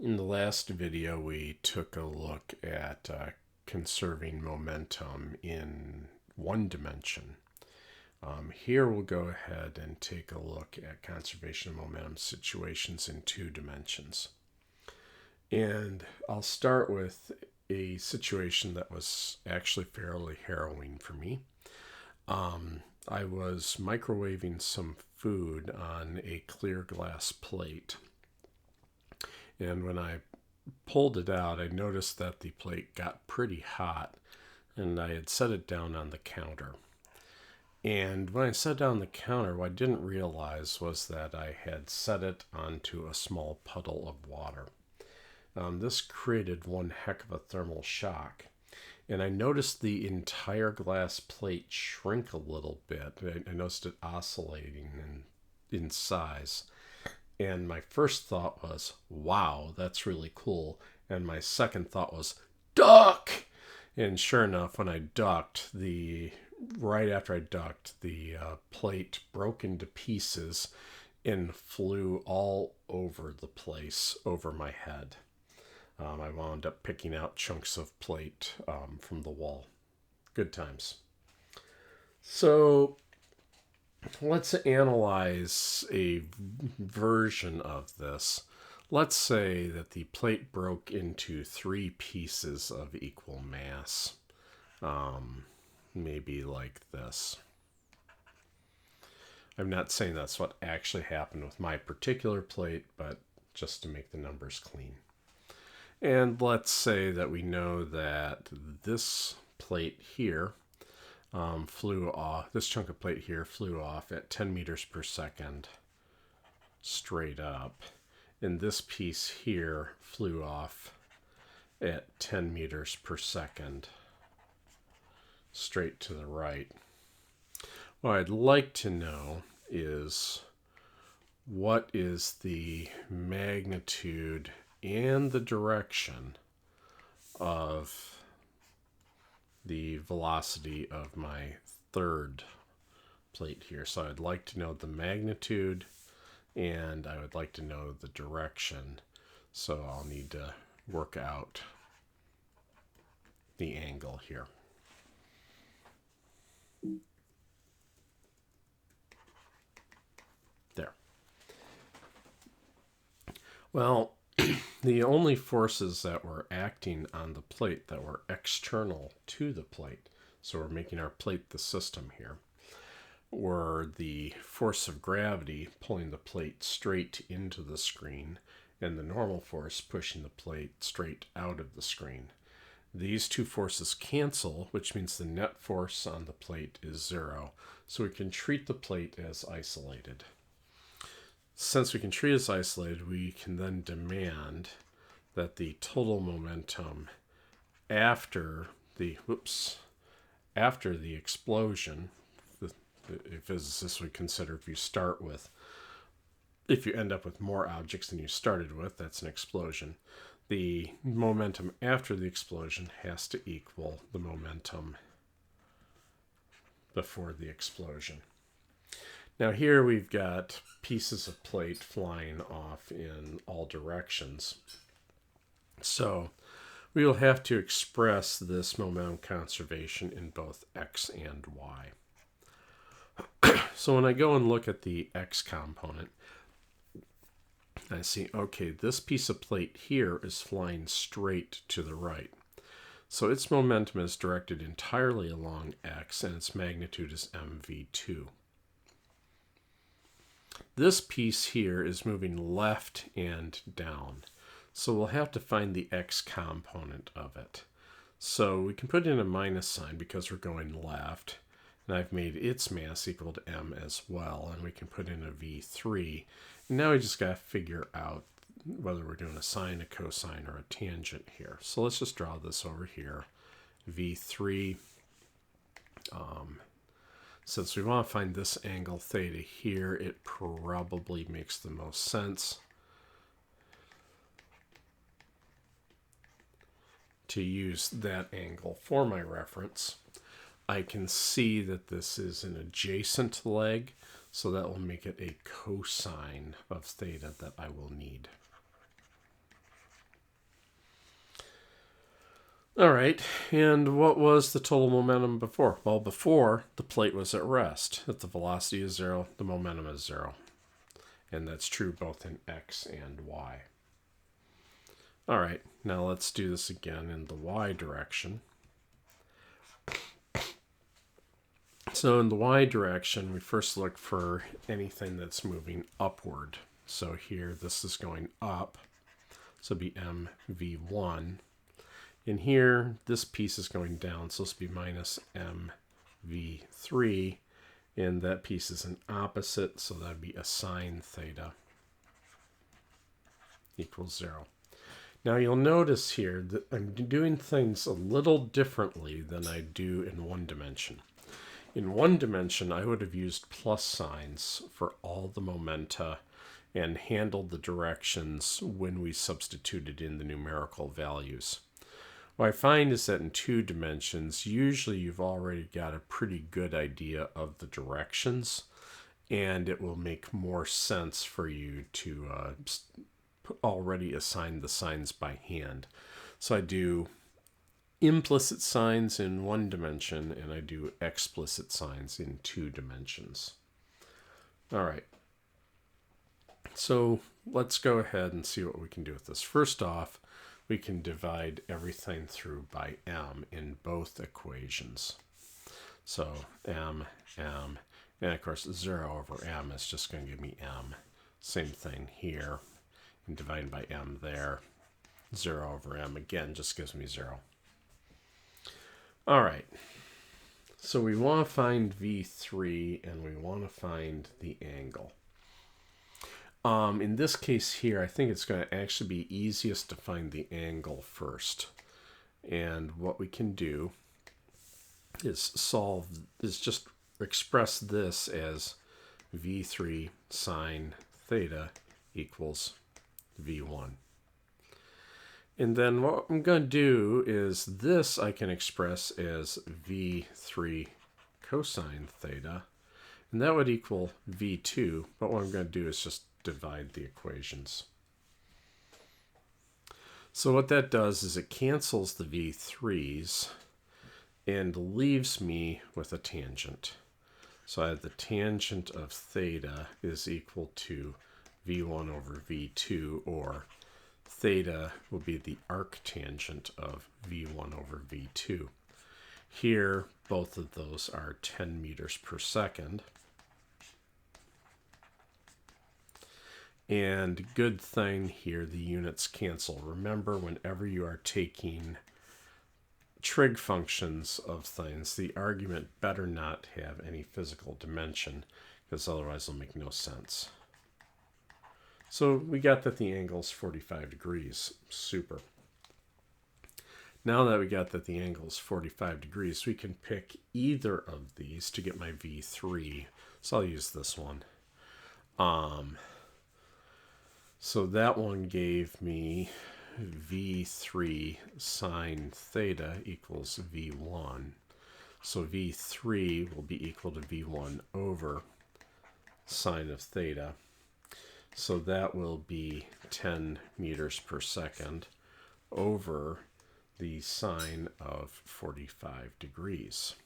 In the last video, we took a look at conserving momentum in one dimension. Here we'll go ahead and take a look at conservation of momentum situations in two dimensions. And I'll start with a situation that was actually fairly harrowing for me. I was microwaving some food on a clear glass plate. And when I pulled it out, I noticed that the plate got pretty hot, and I had set it down on the counter. And when I set it down on the counter, what I didn't realize was that I had set it onto a small puddle of water. This created one heck of a thermal shock. And I noticed the entire glass plate shrink a little bit. I noticed it oscillating in size. And my first thought was, wow, that's really cool. And my second thought was, duck! And sure enough, when I ducked, right after I ducked, the plate broke into pieces and flew all over the place over my head. I wound up picking out chunks of plate from the wall. Good times. So let's analyze a version of this. Let's say that the plate broke into three pieces of equal mass. Maybe like this. I'm not saying that's what actually happened with my particular plate, but just to make the numbers clean. And let's say that we know that this plate here flew off, this chunk of plate here flew off at 10 meters per second straight up. And this piece here flew off at 10 meters per second straight to the right. What I'd like to know is what is the magnitude and the direction of the velocity of my third plate here. So I'd like to know the magnitude and I would like to know the direction. So I'll need to work out the angle here. There. Well, the only forces that were acting on the plate that were external to the plate, so we're making our plate the system here, were the force of gravity pulling the plate straight into the screen and the normal force pushing the plate straight out of the screen. These two forces cancel, which means the net force on the plate is zero, so we can treat the plate as isolated. Since we can treat it as isolated, we can then demand that the total momentum after the explosion, a physicist would consider if you end up with more objects than you started with, that's an explosion. The momentum after the explosion has to equal the momentum before the explosion. Now here we've got pieces of plate flying off in all directions. So we will have to express this momentum conservation in both x and y. So when I go and look at the x component, I see, okay, this piece of plate here is flying straight to the right. So its momentum is directed entirely along x and its magnitude is mv2. This piece here is moving left and down. So we'll have to find the x component of it. So we can put in a minus sign because we're going left. And I've made its mass equal to m as well. And we can put in a v3. And now we just got to figure out whether we're doing a sine, a cosine, or a tangent here. So let's just draw this over here. v3. Since we want to find this angle theta here, it probably makes the most sense to use that angle for my reference. I can see that this is an adjacent leg, so that will make it a cosine of theta that I will need. All right, and what was the total momentum before? Well, before, the plate was at rest. If the velocity is 0, the momentum is 0. And that's true both in x and y. All right, now let's do this again in the y direction. So in the y direction, we first look for anything that's moving upward. So here, this is going up, so it'll be mv1. In here, this piece is going down, so this will be minus mv3. And that piece is an opposite, so that would be a sine theta equals 0. Now you'll notice here that I'm doing things a little differently than I do in one dimension. In one dimension, I would have used plus signs for all the momenta and handled the directions when we substituted in the numerical values. What I find is that in two dimensions, usually you've already got a pretty good idea of the directions, and it will make more sense for you to already assign the signs by hand. So I do implicit signs in one dimension, and I do explicit signs in two dimensions. All right. So let's go ahead and see what we can do with this. First off, we can divide everything through by m in both equations. So m, and of course 0 over m is just going to give me m. Same thing here, and dividing by m there. 0 over m again just gives me 0. All right, so we want to find v3 and we want to find the angle. In this case here, I think it's going to actually be easiest to find the angle first. And what we can do is just express this as v3 sine theta equals v1. And then what I'm going to do is this I can express as v3 cosine theta, and that would equal v2, but what I'm going to do is just divide the equations. So what that does is it cancels the v3's and leaves me with a tangent. So I have the tangent of theta is equal to v1 over v2, or theta will be the arctangent of v1 over v2. Here, both of those are 10 meters per second. And good thing here, the units cancel. Remember, whenever you are taking trig functions of things, the argument better not have any physical dimension, because otherwise it'll make no sense. So we got that the angle is 45 degrees. Super. Now that we got that the angle is 45 degrees, we can pick either of these to get my v3. So I'll use this one. So that one gave me v3 sine theta equals v1. So v3 will be equal to v1 over sine of theta. So that will be 10 meters per second over the sine of 45 degrees.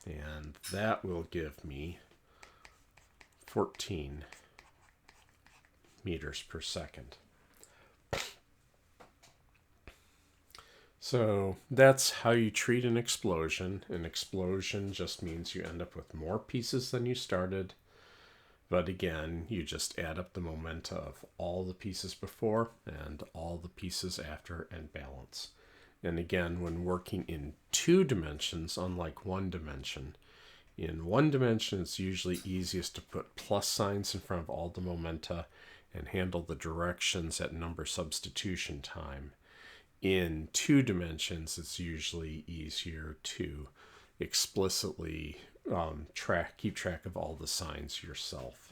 And that will give me 14 meters per second. So that's how you treat an explosion. An explosion just means you end up with more pieces than you started. But again, you just add up the momenta of all the pieces before and all the pieces after and balance. And again, when working in two dimensions, unlike one dimension, in one dimension, it's usually easiest to put plus signs in front of all the momenta and handle the directions at number substitution time. In two dimensions, it's usually easier to explicitly keep track of all the signs yourself.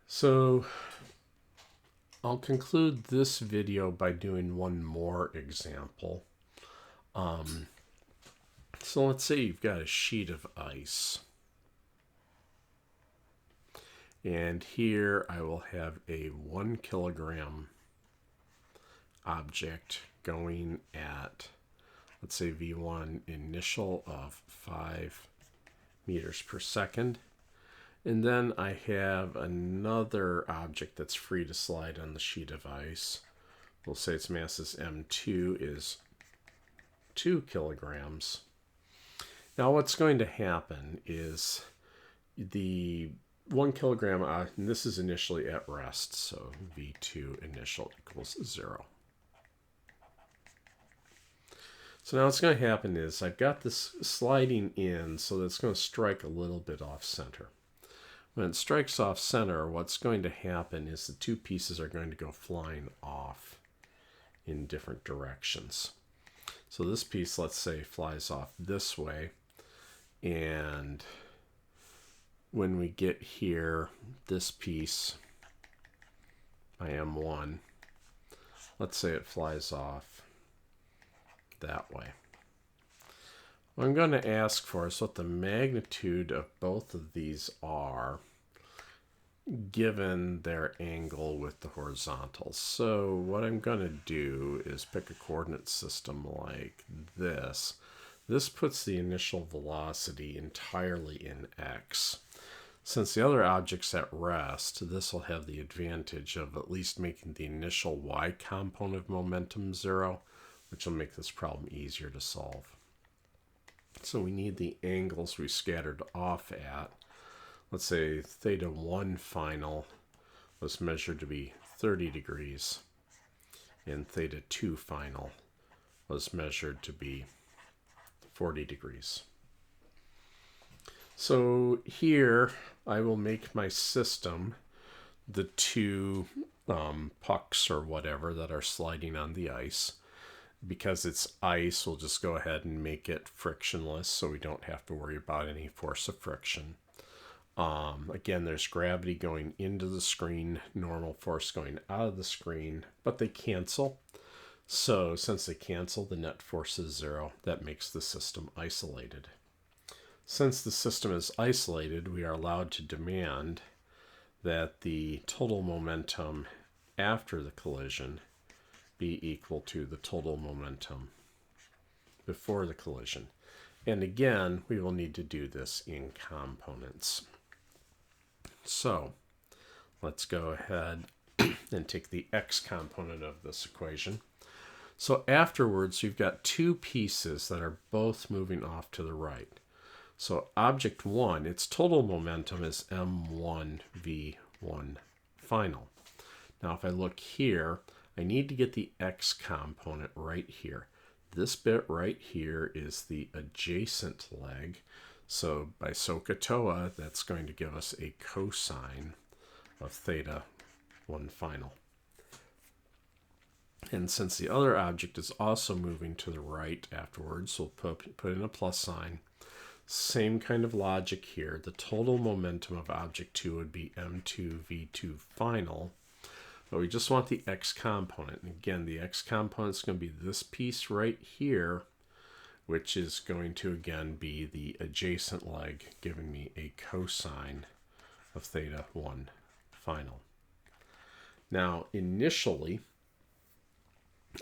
So I'll conclude this video by doing one more example. So let's say you've got a sheet of ice. And here I will have a 1 kilogram object going at, let's say, V1 initial of 5 meters per second. And then I have another object that's free to slide on the sheet of ice. We'll say its mass is M2 is 2 kilograms. Now what's going to happen is the 1 kilogram, and this is initially at rest, so V2 initial equals 0. So now what's going to happen is I've got this sliding in, so that's going to strike a little bit off center. When it strikes off center, what's going to happen is the two pieces are going to go flying off in different directions. So this piece, let's say, flies off this way, and when we get here, this piece, my M1, let's say it flies off that way. What I'm going to ask for is what the magnitude of both of these are given their angle with the horizontal. So what I'm going to do is pick a coordinate system like this. This puts the initial velocity entirely in x. Since the other object's at rest, this will have the advantage of at least making the initial y component of momentum 0, which will make this problem easier to solve. So we need the angles we scattered off at. Let's say theta 1 final was measured to be 30 degrees, and theta 2 final was measured to be 40 degrees. So here I will make my system the two pucks or whatever that are sliding on the ice. Because it's ice, we'll just go ahead and make it frictionless so we don't have to worry about any force of friction. Again, there's gravity going into the screen, normal force going out of the screen, but they cancel. So since they cancel, the net force is 0. That makes the system isolated. Since the system is isolated, we are allowed to demand that the total momentum after the collision be equal to the total momentum before the collision. And again, we will need to do this in components. So let's go ahead and take the x component of this equation. So afterwards, you've got two pieces that are both moving off to the right. So object 1, its total momentum is m1 v1 final. Now if I look here, I need to get the x component right here. This bit right here is the adjacent leg. So by SOHCAHTOA, that's going to give us a cosine of theta 1 final. And since the other object is also moving to the right afterwards, we'll put in a plus sign. Same kind of logic here. The total momentum of object 2 would be m2 v2 final. But we just want the x component. And again, the x component is going to be this piece right here, which is going to, again, be the adjacent leg, giving me a cosine of theta 1 final. Now, initially,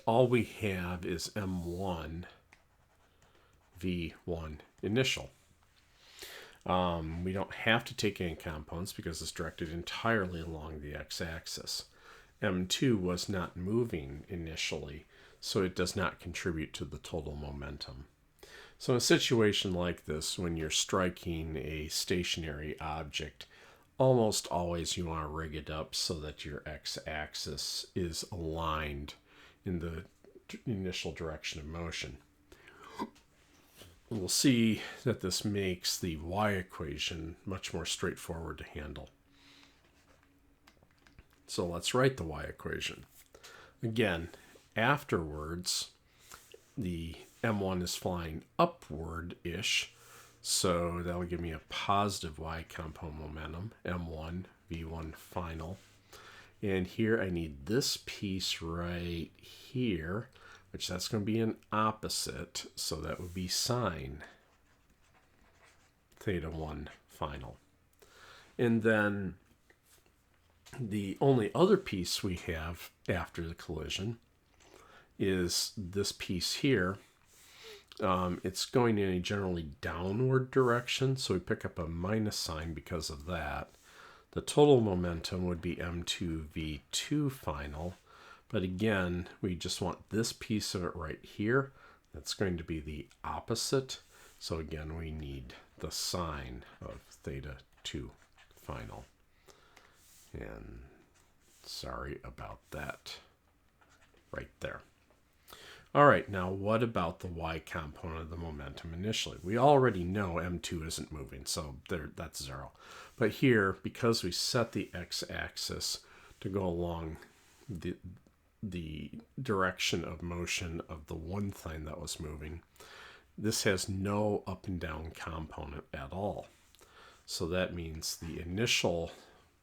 all we have is m1 v1 initial. We don't have to take any components because it's directed entirely along the x-axis. M2 was not moving initially, so it does not contribute to the total momentum. So in a situation like this, when you're striking a stationary object, almost always you want to rig it up so that your x-axis is aligned in the initial direction of motion. We'll see that this makes the y equation much more straightforward to handle. So let's write the y equation. Again, afterwards, the m1 is flying upward-ish, so that'll give me a positive y component momentum, m1 v1 final. And here I need this piece right here, which that's going to be an opposite, so that would be sine theta 1 final. And then The only other piece we have after the collision is this piece here. It's going in a generally downward direction, so we pick up a minus sign because of that. The total momentum would be m2v2 final, but again, we just want this piece of it right here. That's going to be the opposite. So again, we need the sine of theta 2 final. And sorry about that right there. All right, now what about the y component of the momentum initially? We already know m2 isn't moving, so that's 0. But here, because we set the x-axis to go along the direction of motion of the one thing that was moving, this has no up and down component at all. So that means the initial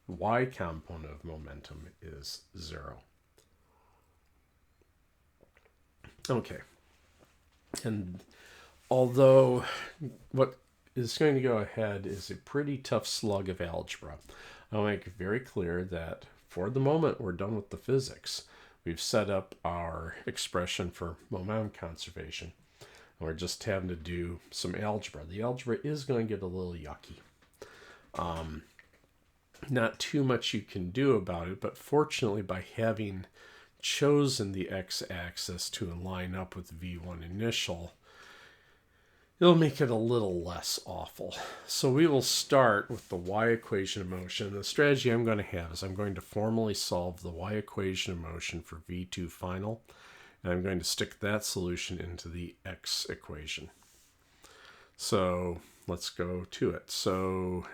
y component of momentum is 0. Okay. And although what is going to go ahead is a pretty tough slug of algebra, I'll make it very clear that for the moment we're done with the physics. We've set up our expression for momentum conservation. And we're just having to do some algebra. The algebra is going to get a little yucky. Not too much you can do about it, but fortunately by having chosen the x-axis to line up with v1 initial, it'll make it a little less awful. So we will start with the y equation of motion. The strategy I'm going to have is I'm going to formally solve the y equation of motion for v2 final, and I'm going to stick that solution into the x equation. So let's go to it. So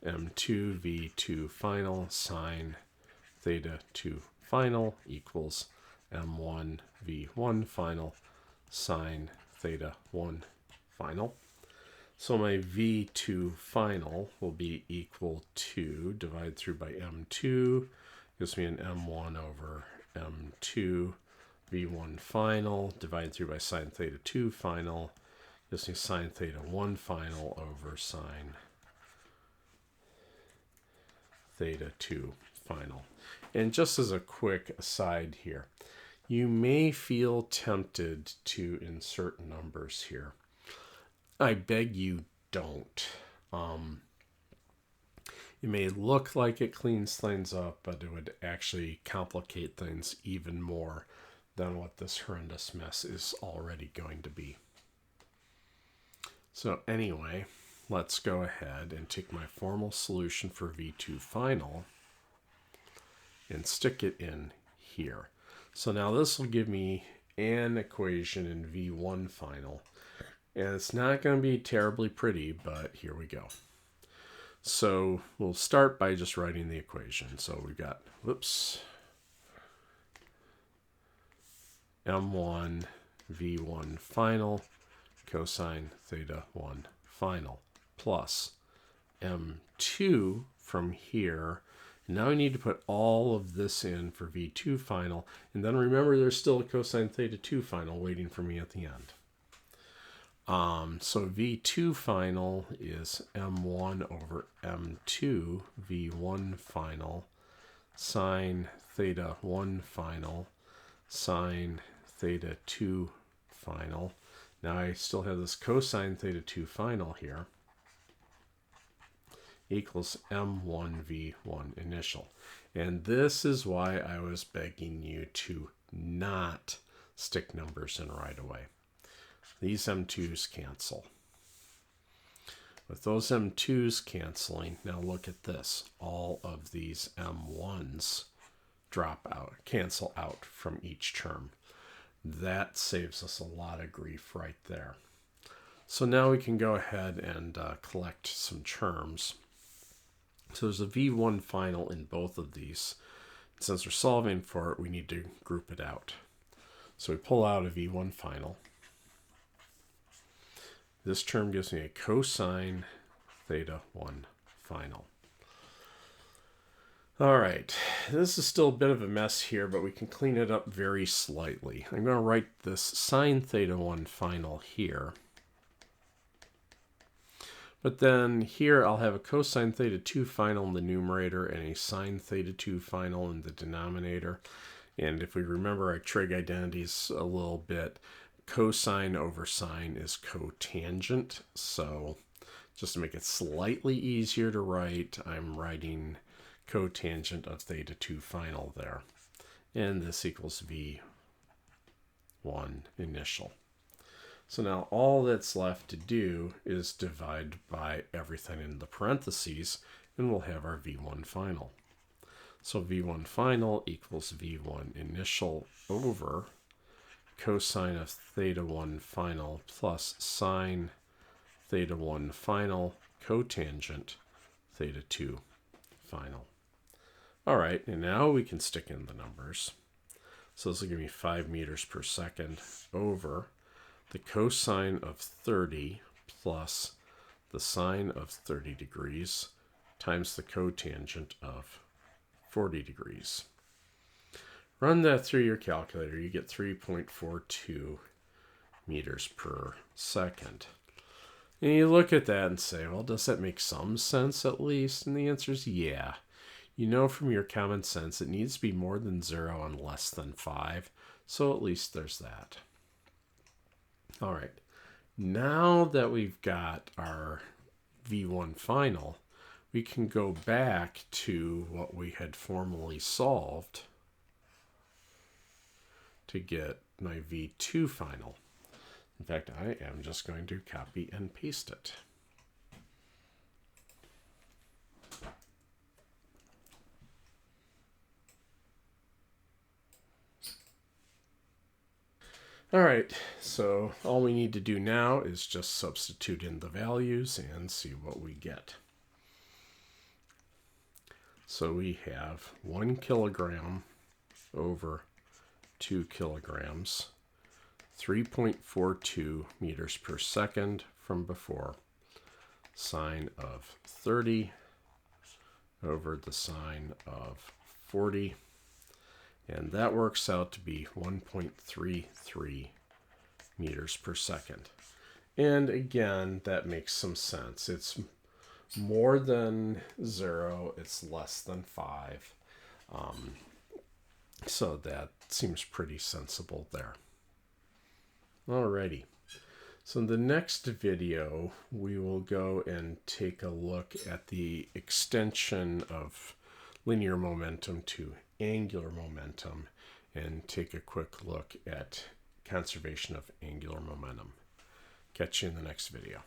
m2 v2 final sine theta 2 final equals m1 v1 final sine theta 1 final. So my v2 final will be equal to, divide through by m2, gives me an m1 over m2, v1 final, divide through by sine theta 2 final, gives me sine theta 1 final over sine theta 2 final. And just as a quick aside here, you may feel tempted to insert numbers here. I beg you don't. It may look like it cleans things up, but it would actually complicate things even more than what this horrendous mess is already going to be. So anyway, let's go ahead and take my formal solution for v2 final and stick it in here. So now this will give me an equation in v1 final. And it's not going to be terribly pretty, but here we go. So we'll start by just writing the equation. So we've got, m1 v1 final cosine theta 1 final plus m2 from here. Now I need to put all of this in for v2 final. And then remember there's still a cosine theta 2 final waiting for me at the end. So v2 final is m1 over m2 v1 final sine theta 1 final sine theta 2 final. Now I still have this cosine theta 2 final here equals m1 v1 initial. And this is why I was begging you to not stick numbers in right away. These m2s cancel. With those m2s canceling, now look at this. All of these m1s drop out, cancel out from each term. That saves us a lot of grief right there. So now we can go ahead and collect some terms. So there's a v1 final in both of these. Since we're solving for it, we need to group it out. So we pull out a v1 final. This term gives me a cosine theta 1 final. All right, this is still a bit of a mess here, but we can clean it up very slightly. I'm going to write this sine theta 1 final here. But then here I'll have a cosine theta 2 final in the numerator and a sine theta 2 final in the denominator. And if we remember our trig identities a little bit, cosine over sine is cotangent. So just to make it slightly easier to write, I'm writing cotangent of theta 2 final there. And this equals V1 initial. So now all that's left to do is divide by everything in the parentheses, and we'll have our V1 final. So V1 final equals V1 initial over cosine of theta 1 final plus sine theta 1 final cotangent theta 2 final. All right, and now we can stick in the numbers. So this will give me 5 meters per second over the cosine of 30 plus the sine of 30 degrees times the cotangent of 40 degrees. Run that through your calculator. You get 3.42 meters per second. And you look at that and say, well, does that make some sense at least? And the answer is yeah. You know from your common sense it needs to be more than 0 and less than 5. So at least there's that. All right. Now that we've got our V1 final, we can go back to what we had formerly solved to get my V2 final. In fact, I am just going to copy and paste it. All right, so all we need to do now is just substitute in the values and see what we get. So we have 1 kilogram over 2 kilograms, 3.42 meters per second from before, sine of 30 over the sine of 40, and that works out to be 1.33 meters per second. And again, that makes some sense. It's more than 0, it's less than 5. So that seems pretty sensible there. Alrighty. So in the next video, we will go and take a look at the extension of linear momentum to angular momentum and take a quick look at conservation of angular momentum. Catch you in the next video.